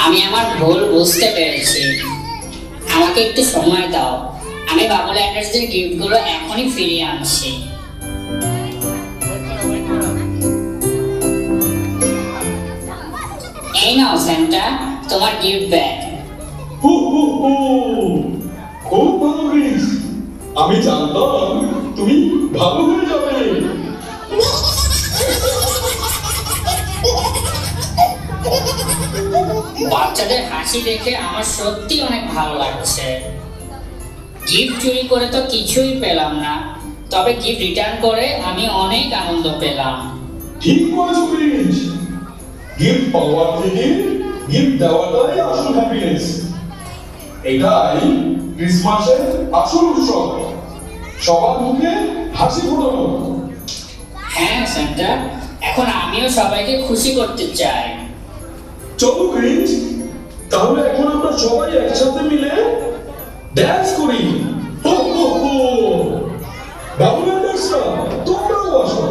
আমি আমার ভুল বুঝতে পেরেছি। আমাকে একটু সময় দাও, আমি বাবুল অ্যান্ডারসের গিফটগুলো এখনই ফিরিয়ে আনছি। এই নাও স্যান্টা, তোমার গিফট ব্যাগ। হু হু হু, খুব ভালো গ্রিস। আমি জানতাম তুমি ভালো হয়ে যাবে। বাচ্চাদের হাসি দেখে আমার সত্যি অনেক ভালো লাগছে। গিফট চুরি করে তো কিছুই পেলাম না, তবে গিফট রিটার্ন করে আমি অনেক আনন্দ পেলাম। ঠিক বলেছো গ্রিস। গিফট পাওয়ার থেকে গিফট দেওয়াটাই আসল হ্যাপিনেস। এটাই ক্রিসমাসের আসল উৎসব, সবার মুখে হাসি ফোটানো। হ্যাঁ স্যান্টা, এখন আমিও সবাইকে খুশি করতে চাই। চলো গ্রিস, তাহলে এখন আমরা সবাই একসাথে মিলে ড্যান্স করি। হো হো হো, বাবুল অ্যান্ডারসরা তোমরাও আসো।